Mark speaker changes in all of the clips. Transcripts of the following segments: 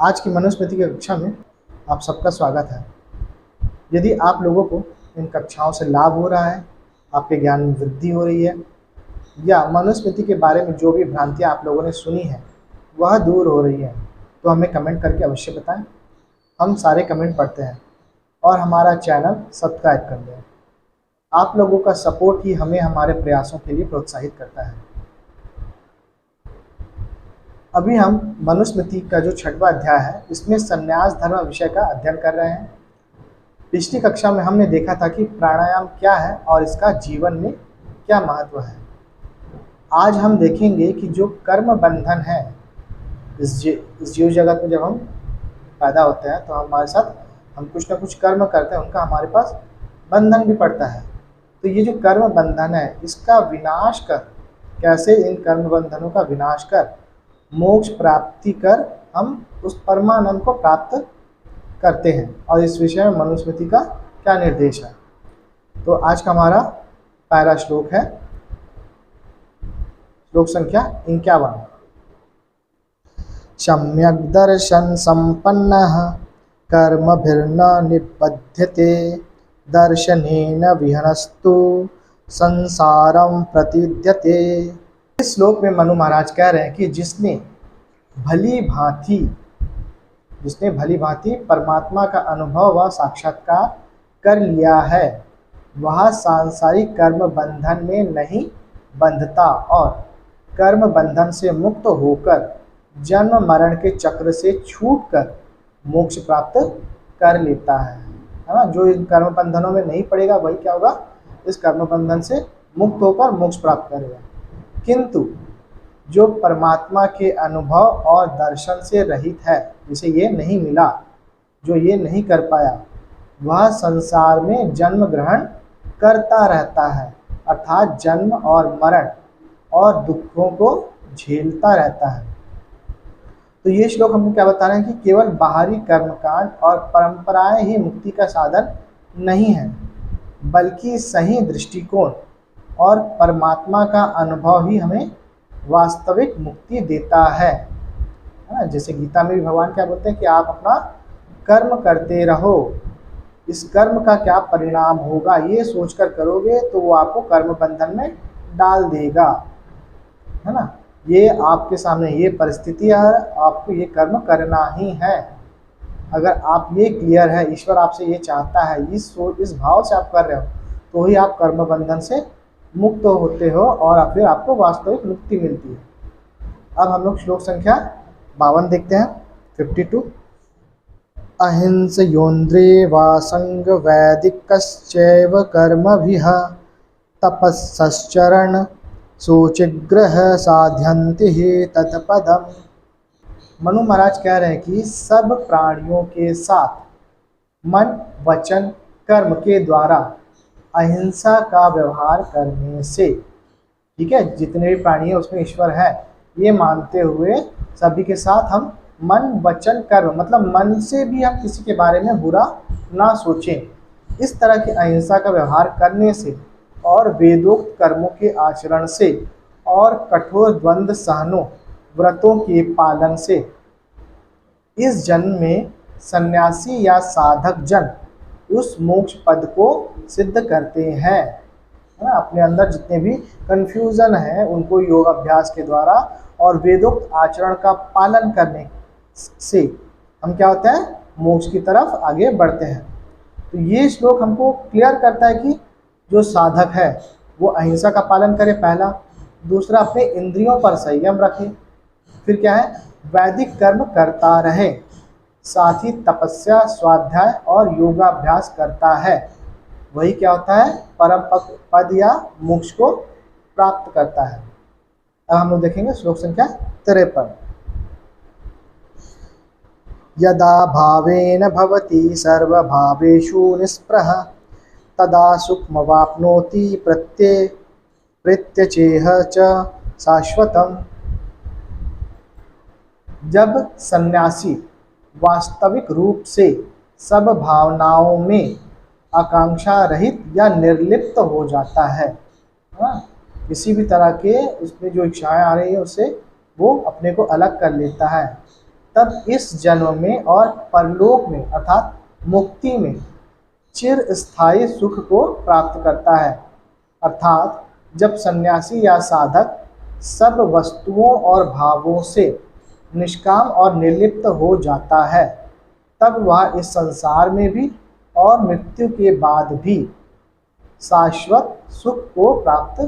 Speaker 1: आज की मनुस्मृति की कक्षा में आप सबका स्वागत है। यदि आप लोगों को इन कक्षाओं से लाभ हो रहा है, आपके ज्ञान में वृद्धि हो रही है या मनुस्मृति के बारे में जो भी भ्रांतियाँ आप लोगों ने सुनी है वह दूर हो रही है, तो हमें कमेंट करके अवश्य बताएं। हम सारे कमेंट पढ़ते हैं और हमारा चैनल सब्सक्राइब कर दें। आप लोगों का सपोर्ट ही हमें हमारे प्रयासों के लिए प्रोत्साहित करता है। अभी हम मनुस्मृति का जो 6वां अध्याय है इसमें संन्यास धर्म विषय का अध्ययन कर रहे हैं। पिछली कक्षा में हमने देखा था कि प्राणायाम क्या है और इसका जीवन में क्या महत्व है। आज हम देखेंगे कि जो कर्म बंधन है, इस जीव जगत में जब हम पैदा होते हैं तो हमारे साथ हम कुछ ना कुछ कर्म करते हैं, उनका हमारे पास बंधन भी पड़ता है। तो ये जो कर्म बंधन है इसका विनाश कर, कैसे इन कर्म बंधनों का विनाश कर मोक्ष प्राप्ति कर हम उस परमानंद को प्राप्त करते हैं, और इस विषय में मनुस्मृति का क्या निर्देश है। तो आज का हमारा पहला श्लोक है, श्लोक संख्या 51। सम्यक् दर्शन संपन्नः कर्मभिर्न निबध्यते दर्शनेन विहनस्तु संसारम प्रतिद्यते। इस श्लोक में मनु महाराज कह रहे हैं कि जिसने भली भांति परमात्मा का अनुभव व साक्षात्कार कर लिया है वह सांसारिक कर्म बंधन में नहीं बंधता और कर्म बंधन से मुक्त होकर जन्म मरण के चक्र से छूटकर मोक्ष प्राप्त कर लेता है ना। जो इन कर्म बंधनों में नहीं पड़ेगा वही क्या होगा, इस कर्म बंधन से मुक्त होकर मोक्ष प्राप्त करेगा। किंतु जो परमात्मा के अनुभव और दर्शन से रहित है, जिसे ये नहीं मिला, जो ये नहीं कर पाया, वह संसार में जन्म ग्रहण करता रहता है, अर्थात जन्म और मरण और दुखों को झेलता रहता है। तो ये श्लोक हमको क्या बता रहे हैं कि केवल बाहरी कर्मकांड और परंपराएं ही मुक्ति का साधन नहीं है, बल्कि सही दृष्टिकोण और परमात्मा का अनुभव ही हमें वास्तविक मुक्ति देता है ना। जैसे गीता में भी भगवान क्या बोलते हैं कि आप अपना कर्म करते रहो, इस कर्म का क्या परिणाम होगा ये सोचकर करोगे तो वो आपको कर्म बंधन में डाल देगा, है ना। ये आपके सामने ये परिस्थिति है, आपको ये कर्म करना ही है। अगर आप ये क्लियर है, ईश्वर आपसे ये चाहता है, इस भाव से आप कर रहे हो, तो ही आप कर्म बंधन से मुक्त होते हो और फिर आपको वास्तविक मुक्ति मिलती है। अब हम लोग श्लोक संख्या 52 देखते हैं, 52। अहिंसयोन्द्रे वासंग वैदिकश्चैव कर्मभिः तपस्सश्चरण शोचिग्रह साध्यन्ति हि तत्पदम्। मनु महाराज कह रहे हैं कि सब प्राणियों के साथ मन वचन कर्म के द्वारा अहिंसा का व्यवहार करने से, ठीक है, जितने भी प्राणी हैं उसमें ईश्वर है ये मानते हुए सभी के साथ हम मन वचन कर्म, मतलब मन से भी हम किसी के बारे में बुरा ना सोचें, इस तरह की अहिंसा का व्यवहार करने से और वेदोक्त कर्मों के आचरण से और कठोर द्वंद्व सहनों व्रतों के पालन से इस जन्म में सन्यासी या साधक जन उस मोक्ष पद को सिद्ध करते हैं, है ना। अपने अंदर जितने भी कन्फ्यूज़न है उनको योग अभ्यास के द्वारा और वेदोक्त आचरण का पालन करने से हम क्या होते हैं, मोक्ष की तरफ आगे बढ़ते हैं। तो ये श्लोक हमको क्लियर करता है कि जो साधक है वो अहिंसा का पालन करे, पहला। दूसरा, अपने इंद्रियों पर संयम रखे। फिर क्या है, वैदिक कर्म करता रहे, साथ ही तपस्या स्वाध्याय और योगाभ्यास करता है, वही क्या होता है, परम पद या मोक्ष को प्राप्त करता है। अब हम लोग देखेंगे श्लोक संख्या 53। यदा भावेन भवति सर्वभावेषु निस्पृह तदा सुखमवाप्नोति प्रत्यचेह च शाश्वतम्। जब सन्यासी वास्तविक रूप से सब भावनाओं में आकांक्षा रहित या निर्लिप्त हो जाता है, किसी भी तरह के उसमें जो इच्छाएं आ रही है उससे वो अपने को अलग कर लेता है, तब इस जन्म में और परलोक में अर्थात मुक्ति में चिर स्थायी सुख को प्राप्त करता है। अर्थात जब सन्यासी या साधक सब वस्तुओं और भावों से निष्काम और निर्लिप्त हो जाता है, तब वह इस संसार में भी और मृत्यु के बाद भी शाश्वत सुख को प्राप्त,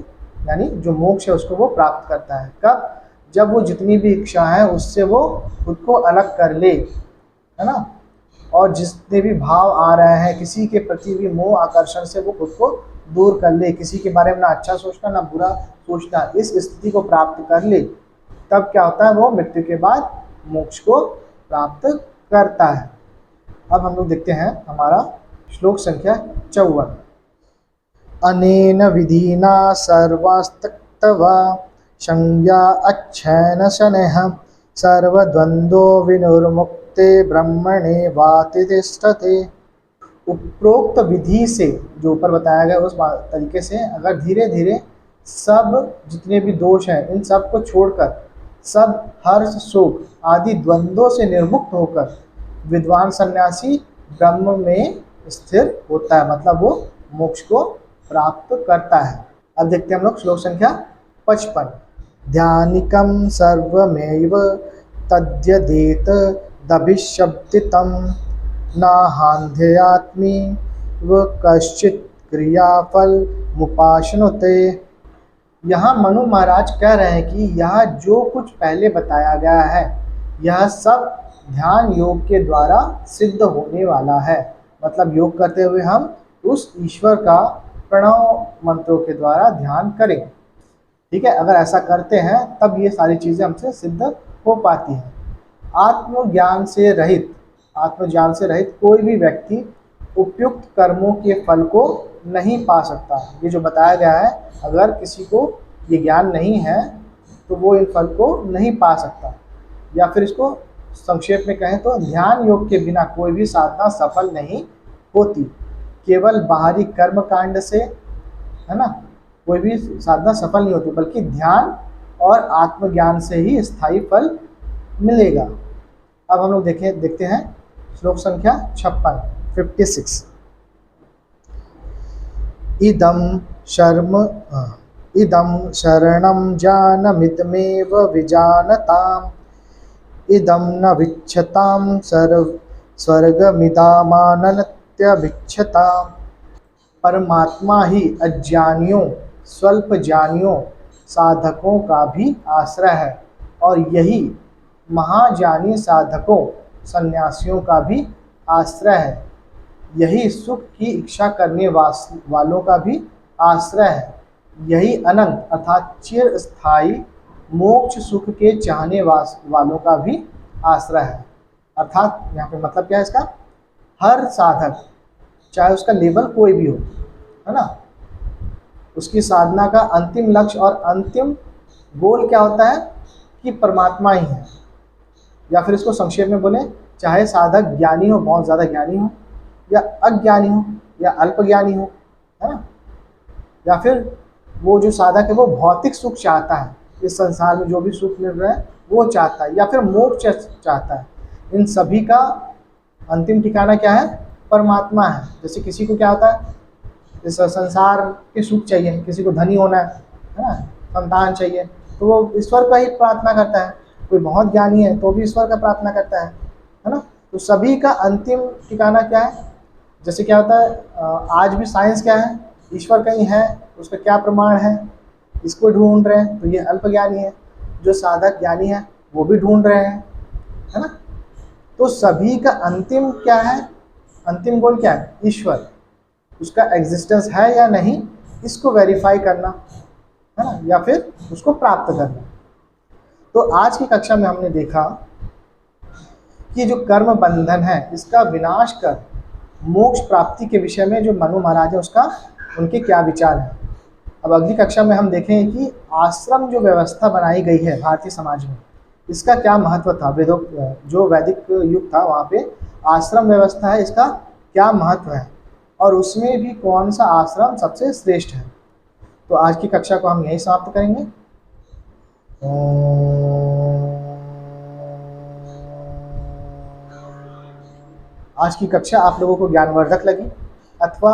Speaker 1: यानी जो मोक्ष है उसको वो प्राप्त करता है। कब? जब वो जितनी भी इच्छा है उससे वो खुद को अलग कर ले, है ना, और जितने भी भाव आ रहे हैं किसी के प्रति भी मोह आकर्षण से वो खुद को दूर कर ले, किसी के बारे में ना अच्छा सोचना ना बुरा सोचना, इस स्थिति को प्राप्त कर ले, तब क्या होता है, वो मृत्यु के बाद मोक्ष को प्राप्त करता है। अब हम लोग देखते हैं हमारा श्लोक संख्या 54। अनेन विधिना सर्वास्तक्तवा संज्ञा अच्छैन शनः सर्वद्वंद्वो विनुर्मुक्ते ब्रह्मणे वाति तिष्ठते। उपरोक्त विधि से, जो ऊपर बताया गया उस तरीके से अगर धीरे धीरे सब जितने भी दोष हैं इन सब को छोड़कर सब हर्ष सुख आदि द्वंद्वों से निर्मुक्त होकर विद्वान सन्यासी ब्रह्म में स्थिर होता है, मतलब वो मोक्ष को प्राप्त करता है। अब देखते हैं हम लोग श्लोक संख्या 55। ध्यानिकं सर्वमेव तद्यदेत दभिशब्दितं नाहान्ध्यात्मी व कश्चित् क्रियाफल मुपाश्नुते। यहाँ मनु महाराज कह रहे हैं कि यह जो कुछ पहले बताया गया है यह सब ध्यान योग के द्वारा सिद्ध होने वाला है। मतलब योग करते हुए हम उस ईश्वर का प्रणव मंत्रों के द्वारा ध्यान करें, ठीक है। अगर ऐसा करते हैं तब ये सारी चीज़ें हमसे सिद्ध हो पाती हैं। आत्मज्ञान से रहित कोई भी व्यक्ति उपयुक्त कर्मों के फल को नहीं पा सकता। ये जो बताया गया है, अगर किसी को ये ज्ञान नहीं है तो वो इन फल को नहीं पा सकता। या फिर इसको संक्षेप में कहें तो ध्यान योग के बिना कोई भी साधना सफल नहीं होती। केवल बाहरी कर्म कांड से, है ना, कोई भी साधना सफल नहीं होती, बल्कि ध्यान और आत्मज्ञान से ही स्थायी फल मिलेगा। अब हम लोग देखते हैं श्लोक संख्या 56। इदं शरणं जानमिदमेव विजानताम् इदं न विच्छतां स्वर्गमिदामानन्त्यभिच्छताम्। परमात्मा ही अज्ञानियों स्वल्प ज्ञानियों साधकों का भी आश्रय है, और यही महाज्ञानी साधकों सन्यासियों का भी आश्रय है। यही सुख की इच्छा करने वालों का भी आश्रय है। यही अनंत अर्थात चिर स्थायी मोक्ष सुख के चाहने वालों का भी आश्रय है। अर्थात यहाँ पे मतलब क्या है इसका, हर साधक चाहे उसका लेवल कोई भी हो, है ना, उसकी साधना का अंतिम लक्ष्य और अंतिम गोल क्या होता है कि परमात्मा ही है। या फिर इसको संक्षेप में बोले, चाहे साधक ज्ञानी हो, बहुत ज़्यादा ज्ञानी हो, या अज्ञानी हो, या अल्प ज्ञानी हो, है ना, या फिर वो जो साधक है वो भौतिक सुख चाहता है, इस संसार में जो भी सुख मिल रहा है वो चाहता है, या फिर मोक्ष चाहता है, इन सभी का अंतिम ठिकाना क्या है, परमात्मा है। जैसे किसी को क्या होता है, इस संसार के सुख चाहिए, किसी को धनी होना है ना, संतान चाहिए, तो वो ईश्वर का ही प्रार्थना करता है। कोई बहुत ज्ञानी है तो भी ईश्वर का प्रार्थना करता है ना। तो सभी का अंतिम ठिकाना क्या है, जैसे क्या होता है, आज भी साइंस क्या है, ईश्वर कहीं है, उसका क्या प्रमाण है, इसको ढूंढ रहे हैं, तो ये अल्प ज्ञानी है। जो साधक ज्ञानी है वो भी ढूंढ रहे हैं, है ना। तो सभी का अंतिम क्या है, अंतिम गोल क्या है, ईश्वर, उसका एग्जिस्टेंस है या नहीं इसको वेरीफाई करना, है ना, या फिर उसको प्राप्त करना। तो आज की कक्षा में हमने देखा कि जो कर्म बंधन है इसका विनाश कर मोक्ष प्राप्ति के विषय में जो मनु महाराज है उनके क्या विचार हैं। अब अगली कक्षा में हम देखेंगे कि आश्रम जो व्यवस्था बनाई गई है भारतीय समाज में, इसका क्या महत्व था। वेदों जो वैदिक युग था वहाँ पे आश्रम व्यवस्था है, इसका क्या महत्व है, और उसमें भी कौन सा आश्रम सबसे श्रेष्ठ है। तो आज की कक्षा को हम यहीं समाप्त करेंगे। आज की कक्षा आप लोगों को ज्ञानवर्धक लगी अथवा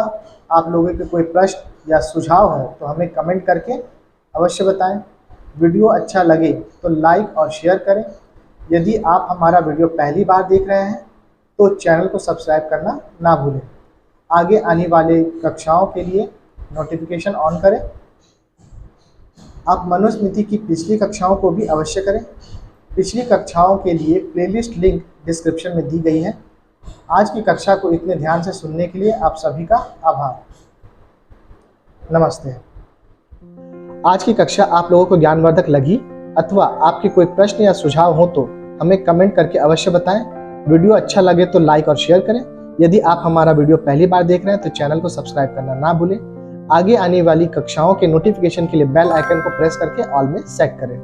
Speaker 1: आप लोगों के कोई प्रश्न या सुझाव हो तो हमें कमेंट करके अवश्य बताएं। वीडियो अच्छा लगे तो लाइक और शेयर करें। यदि आप हमारा वीडियो पहली बार देख रहे हैं तो चैनल को सब्सक्राइब करना ना भूलें। आगे आने वाले कक्षाओं के लिए नोटिफिकेशन ऑन करें। आप मनुस्मृति की पिछली कक्षाओं को भी अवश्य करें। पिछली कक्षाओं के लिए प्लेलिस्ट लिंक डिस्क्रिप्शन में दी गई है। आज की कक्षा को इतने ध्यान से सुनने के लिए आप सभी का आभार। नमस्ते। आज की कक्षा आप लोगों को ज्ञानवर्धक लगी अथवा आपके कोई प्रश्न या सुझाव हो तो हमें कमेंट करके अवश्य बताएं। वीडियो अच्छा लगे तो लाइक और शेयर करें। यदि आप हमारा वीडियो पहली बार देख रहे हैं तो चैनल को सब्सक्राइब करना ना भूलें। आगे आने वाली कक्षाओं के नोटिफिकेशन के लिए बेल आइकन को प्रेस करके ऑल में सेट करें।